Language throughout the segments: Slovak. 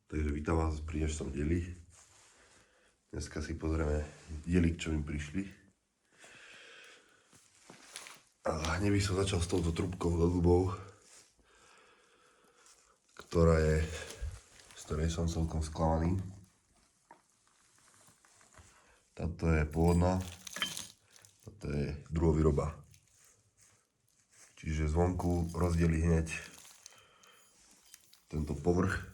Takže vítam vás pri dnešnom dieli. Dneska si pozrieme diely, čo mi prišli. A hneď by som začal s touto trúbkou do dubov, z ktorej som celkom sklamaný. Táto je pôvodná, táto je druhovýroba. Čiže zvonku rozdieli hneď tento povrch.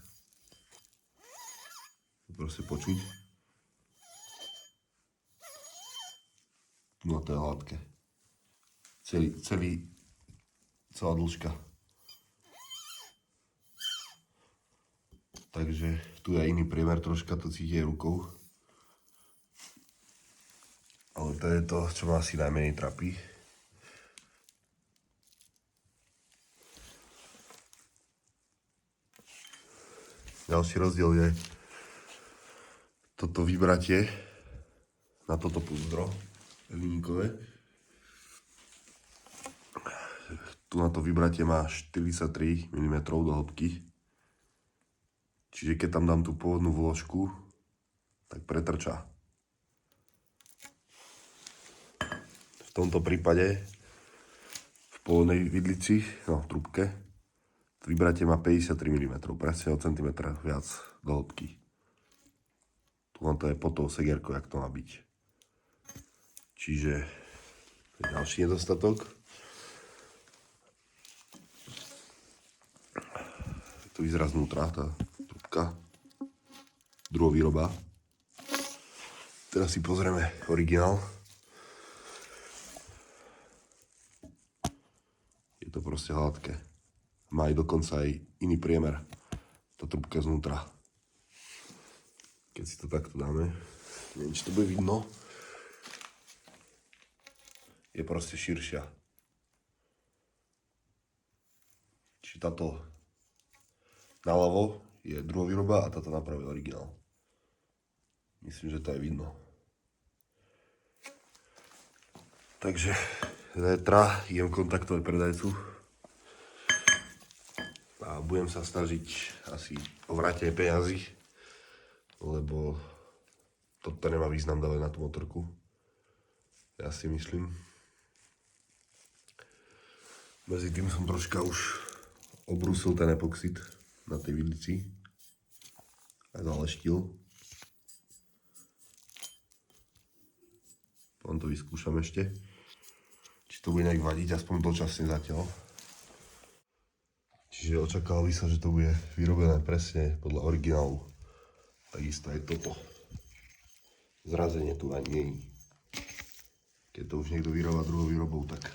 Proste počuť. No to je hladké. Celá dĺžka. Takže tu je iný priemer, troška to cíti aj rukou. Ale to je to, čo ma asi najmenej trápi. Ďalší rozdiel je toto vybratie na toto púzdro hliníkové. Tu na to vybratie má 43 mm do hĺbky. Čiže keď tam dám tú pôvodnú vložku, tak pretrčá. V tomto prípade v pôvodnej vidlici, v trúbke, to vybratie má 53 mm, presne o centimetr viac do hĺbky. Tu len to je pod tou segierkou, jak to má byť. Čiže to je ďalší nedostatok. Tu vyzerá znútra tá trúbka. Druhovýroba. Teraz si pozrieme originál. Je to proste hladké. Má aj dokonca aj iný priemer. Tá trúbka znútra. Keď si to takto dáme, neviem, či to bude vidno, je proste širšia. Čiže táto naľavo je druhovýroba a táto napravo je originál. Myslím, že to je vidno. Takže zajtra idem kontaktovať predajcu a budem sa snažiť asi o vrátenie peňazí, lebo toto nemá význam dávať na tú motorku. Ja si myslím. Medzi tým som troška už obrúsil ten epoxid na tej vidlici a zaleštil. Potom to vyskúšam ešte, či to bude nejak vadiť, aspoň dočasne zatiaľ. Čiže očakával by sa, že to bude vyrobené presne podľa originálu. Takisto aj toto. Zrazenie tu ani nie je. Keď to už niekto vyrába druhou výrobou, tak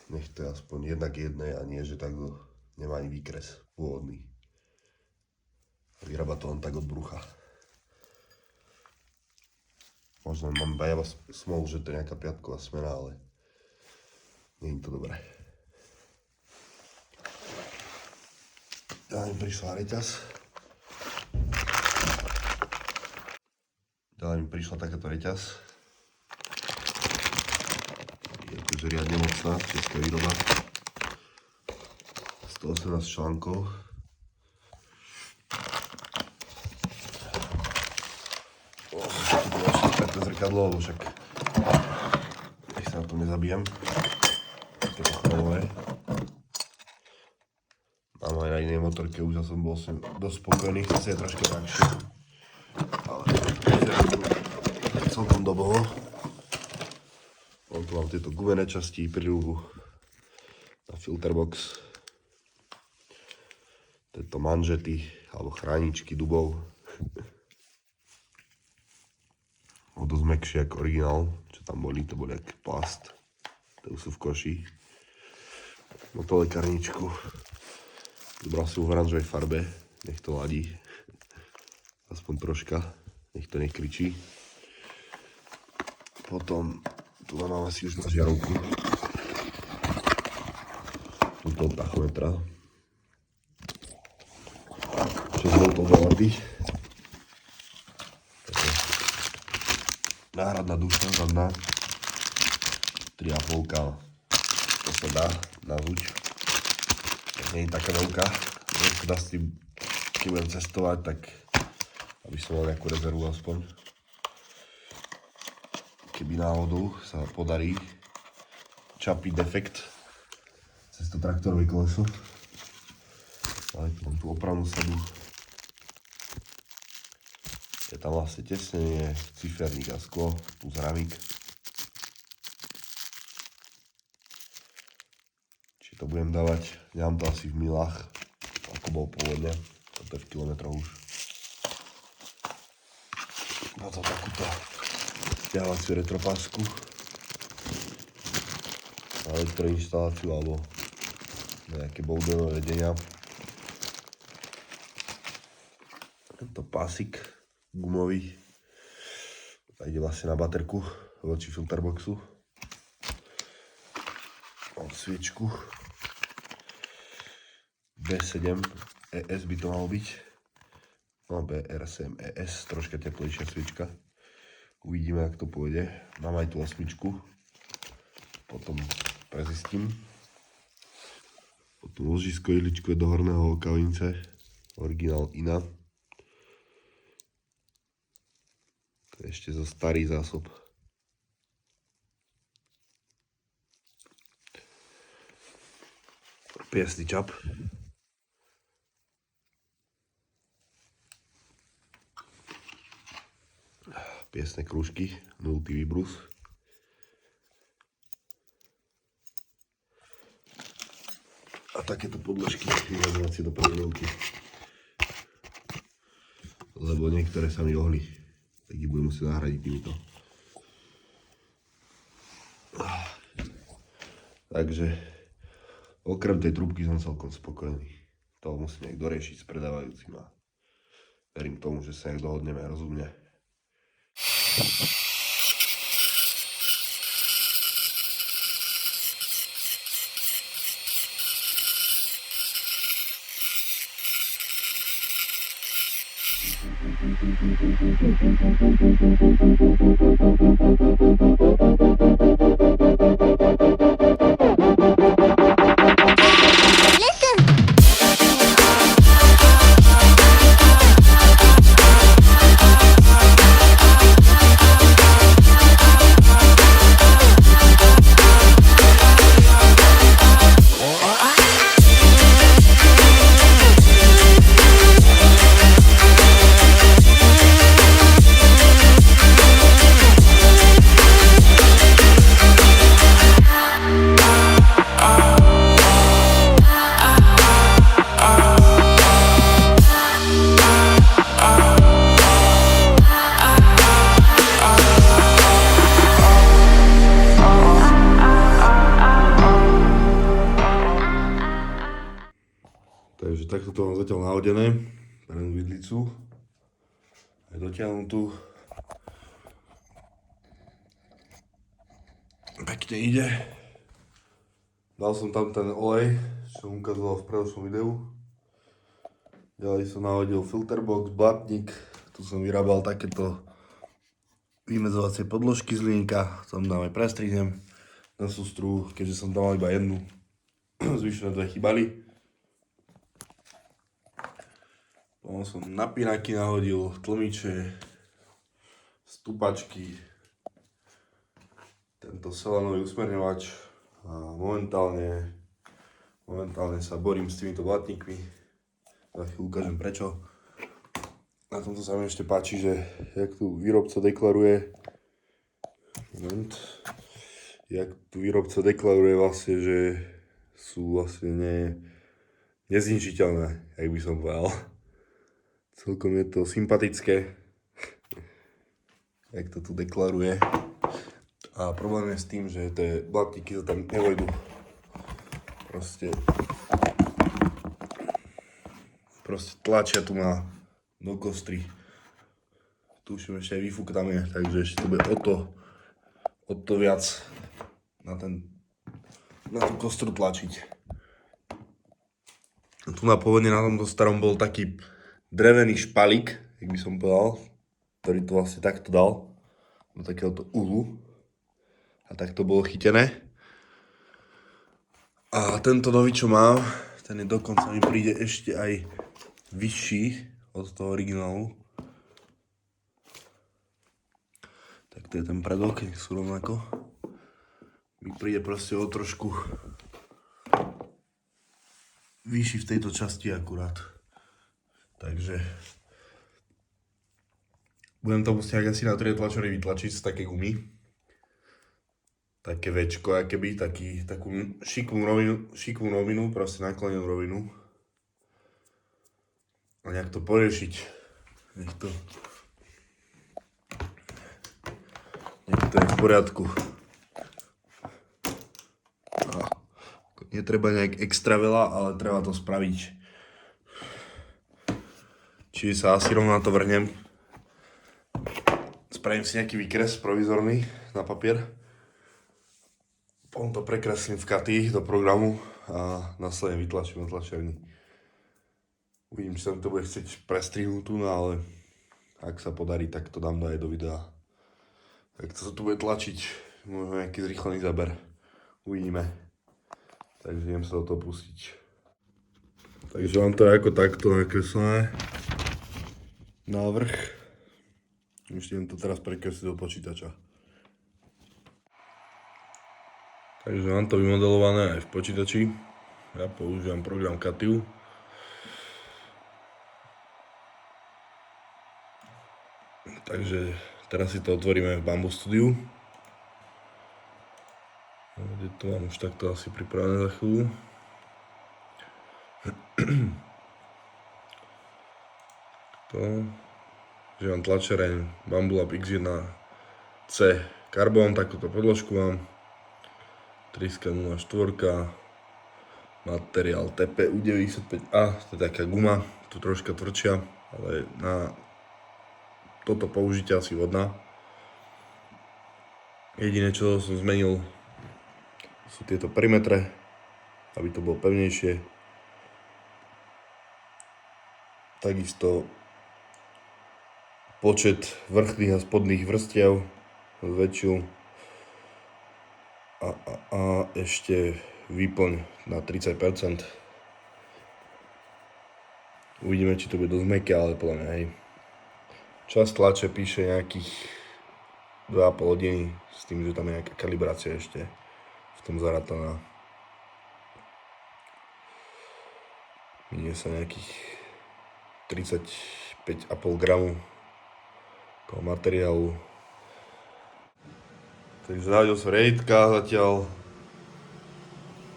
nech to je aspoň jednak jedné a nie, že takto nemá ani výkres pôvodný. Vyrába to len tak od brucha. Možno mám iba smolu, že to je nejaká piatková smena, ale nie je to dobré. Ďalej mi prišla reťaz. Ďalej mi prišla takáto reťaz. Je akože riadne mocná, česká výroba. 118 článkov. Takto zrkadlo, lebo však nech sa na tom nezabijem. Takéto chromové. Mám aj na inej motorke, už som bol dosť spokojný, chce je troška drahšie. Celkom dobovo. Tu mám tieto gumené časti, príľuhu na filterbox. Tieto manžety alebo chráničky dubov. O dosť mäkšie ako originál, čo tam boli, to boli jak plast. To sú v koši. No to lekárničku. Vybral si v oranžovej farbe, nech to ladí. Aspoň troška, nech to nekričí. Potom tu mám asi už na žiarovku. Tu toho tachometra. 6 V zavady. Náhradná duša zadná. 3,5. To sa dá nazuť. Nie je taká veľká. Dá s tým keď budem cestovať, tak aby som mal nejakú rezervu aspoň. Keby náhodou sa podarí čapiť defekt cez to traktorové koleso. Ale tu mám tú opravnú sadu. Je tam vlastne tesnenie, ciferník a sklo, plus ramík. Či to budem dávať, nemám to asi v milách, ako bol pôvodne. Toto je v kilometroch už. Na to takúto ťahovaciu retropásku. Na elektroinštaláciu alebo nejaké boudové vedenia. Tento pásik gumový ide vlastne na baterku voči filterboxu. Mám sviečku B7 ES by to malo byť. No BR7 ES, troška teplejšia sviečka. Uvidíme, jak to pôjde. Mám aj tú 8, potom prezistím. Potom ložisko ihličkové do horného kavinice, originál INA. To je ešte zo starých zásob. Piesný čap. Piesné krúžky, 0. výbrus. A takéto podložky vyrazovacie do prevodovky. Lebo niektoré sa mi ohli. Tak ich budem musieť nahradiť týmito. Takže okrem tej trúbky som celkom spokojný. To musím nejak doriešiť s predávajúcim a verím tomu, že sa nejak dohodneme rozumne. Takže takto to mám zatiaľ nahodené, prednú vidlicu, aj dotiahnutú. Pekne ide. Dal som tam ten olej, čo som ukazoval v predošlom videu. Ďalej som nahodil filterbox, blatník, tu som vyrábal takéto vymedzovacie podložky z hliníka, tam dám aj prestrihnem na sústru, keďže som tam mal iba jednu, zvyšné 2 chýbali. Potom som napínaky nahodil, tlmiče, stupačky, tento selanový usmerňovač a momentálne sa borím s týmito blatníkmi. Za chvíľu ukážem prečo. Na tomto sa mi ešte páči, že jak tu výrobca deklaruje vlastne, že sú vlastne nezničiteľné, jak by som povedal. Celkom je to sympatické, jak to tu deklaruje. A problém je s tým, že tie blatníky sa tam nevojdu. Proste tlačia tu do kostry. Tuším, ešte aj výfuk tam je, takže ešte to bude o to viac na tú kostru tlačiť. Tu pôvodne na tomto starom bol taký drevený špalík, jak by som povedal, ktorý to vlastne takto dal do takéhoto uhlu a tak to bolo chytené. A tento nový, čo mám, ten je dokonca mi príde ešte aj vyšší od toho originálu. Tak to je ten predok, nech sú rovnako. Mi príde proste o trošku vyšší v tejto časti akurát. Takže budem to musieť asi na 3 tlačory vytlačiť z také gumy. Také väčko, akéby, takú šikmú rovinu, proste nakloněnú rovinu. A nejak to poriešiť. Nech to je v poriadku. Netreba nejak extra veľa, ale treba to spraviť. Čiže sa asi rovno na to vrhnem. Spravím si nejaký výkres provizorný na papier. Potom to prekreslím v katy do programu a následne vytlačím na tlačiarni. Uvidím, či sa mi to bude chcieť prestrihnúť, no ale ak sa podarí, tak to dám aj do videa. Tak to sa tu bude tlačiť, možno nejaký zrýchlený záber. Uvidíme. Takže idem sa do toho pustiť. Takže mám to ako takto nakreslené. Návrh. Ešte idem to teraz prekresliť do počítača. Takže mám to vymodelované aj v počítači. Ja používam program Katiu. Takže teraz si to otvoríme v Bamboo Studiu. Kde to mám už takto asi pripravené za chvíľu. Že mám tlačereň Bambulab X1C Carbon, takúto podložku mám. 304, materiál TPU95A, to je taká guma, tu troška tvrdšia, ale na toto použitie asi vodná. Jediné, čo som zmenil, sú tieto perimetre, aby to bolo pevnejšie. Takisto počet vrchných a spodných vrstiev zväčšil. A ešte výplň na 30%. Uvidíme, či to bude dosť mäkké, ale podľa mňa hej. Čas tlače píše nejakých 2,5 hodiny, s tým, že tam je nejaká kalibrácia ešte v tom zarataná. Minie sa nejakých 35,5 gramu toho materiálu. Takže zahodil som riaditka zatiaľ.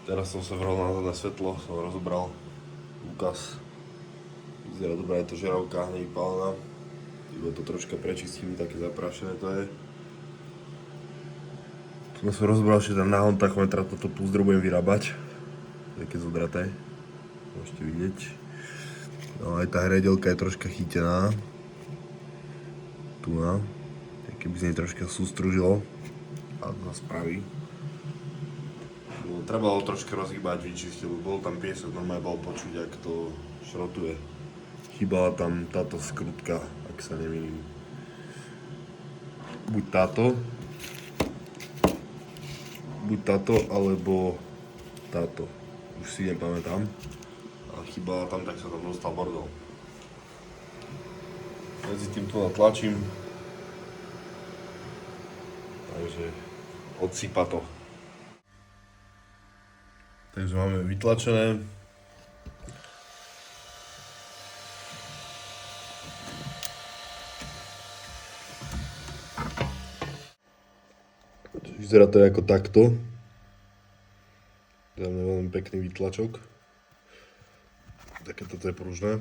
Teraz som sa vrhol na svetlo, som rozobral úkaz. Vyzerá dobrá, je to žeravka, nevypálená. Iba to troška prečistím, také zaprášené to je. Som rozobral, že ten náhon tachometra toto púzdro budem vyrábať. Také zodraté. Môžete vidieť. No aj tá hredelka je troška chytená. Tu na. Keby z nej troška sústružilo. A to sa spraví. Treba ho troška rozhýbať, vyčistiť, lebo bol tam piesok, normálne bol počuť, ak to šrotuje. Chýbala tam táto skrutka, ak sa nemýlim. Buď táto, alebo táto. Už si nepamätám. Ale chýbala tam, tak sa tam dostal bordel. Medzi tým tu natlačím. Takže odsýpa to. Takže máme vytlačené. Vyzerá to ako takto. Dáme veľmi pekný výtlačok. Také toto je pružné.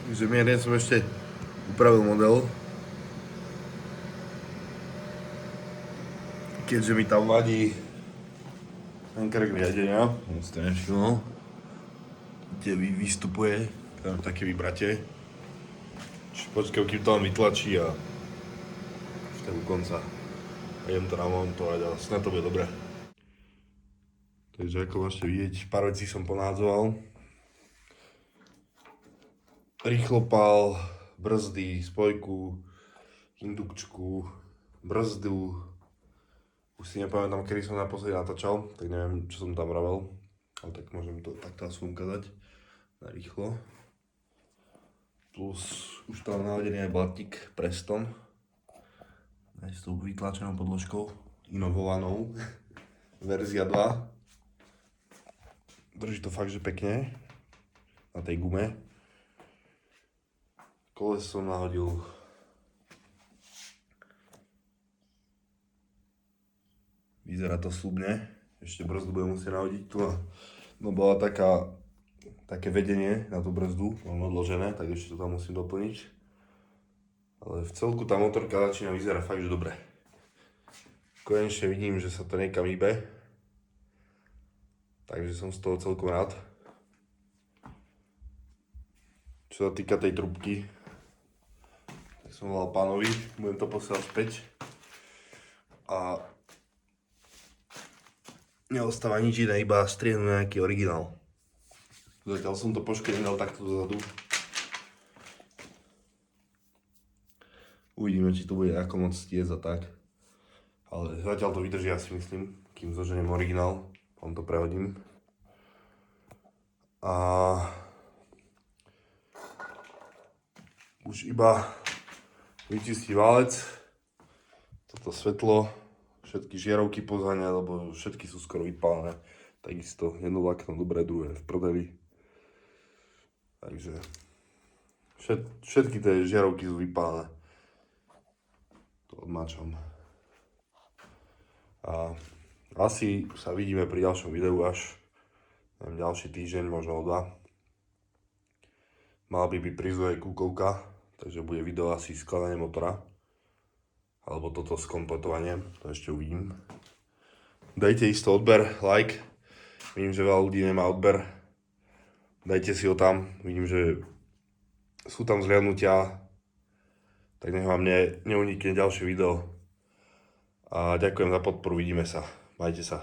Takže mierne som ešte upravil model. Keďže mi tam vadí ten krk riadenia, on si to nevšimol, kde vystupuje tam také vybratie. Čiže počkaj, kým to on vytlačí a už to je u konca. A idem to namontovať a snad to bude dobré. Takže ako môžete vidieť, pár vecí som ponádzoval. Rýchlopál, brzdy, spojku, indukčku, brzdu, Už si nepamätám, kedy som naposledy natáčal, tak neviem, čo som tam vravel. Ale tak môžem to takto aspoň ukázať na rýchlo. Plus už tam naladený aj blatník Preston. Aj s tou vytlačenou podložkou, inovovanou. Verzia 2. Drží to fakt, že pekne. Na tej gume. Koleso som nahodil vyzerá to slubne, ešte brzdu budem musieť nahodiť tu. No bola také vedenie na tú brzdu, mám odložené, tak ešte to tam musím doplniť. Ale v celku tá motorka začína vyzerať fakt, že dobre. Konečne vidím, že sa to niekam hýbe. Takže som z toho celkom rád. Čo sa týka tej trubky, tak som volal pánovi, budem to posielať späť. A neostáva nič iné, iba striehnúť nejaký originál. Zatiaľ som to poškvrnil takto dozadu. Uvidíme, či to bude ako moc stiec a tak. Ale zatiaľ to vydrží, ja si myslím, kým zoženiem originál. Potom to prehodím. A už iba vyčistí válec. Toto svetlo. Všetky žiarovky pozháňa, lebo všetky sú skoro vypálené. Takisto jedno vlákno dobré, druhé v prdeli. Takže všetky tie žiarovky sú vypálené. To odmáčam. A asi sa vidíme pri ďalšom videu až neviem, ďalší týždeň, možno o 2. Mala by byť prísť aj kúkovka, takže bude video asi skladanie motora. Alebo toto s kompletovaním, to ešte uvidím. Dajte isto odber, like. Vidím, že veľa ľudí nemá odber. Dajte si ho tam, vidím, že sú tam zhliadnutia. Tak nech vám neunikne ďalšie video. A ďakujem za podporu, vidíme sa. Majte sa.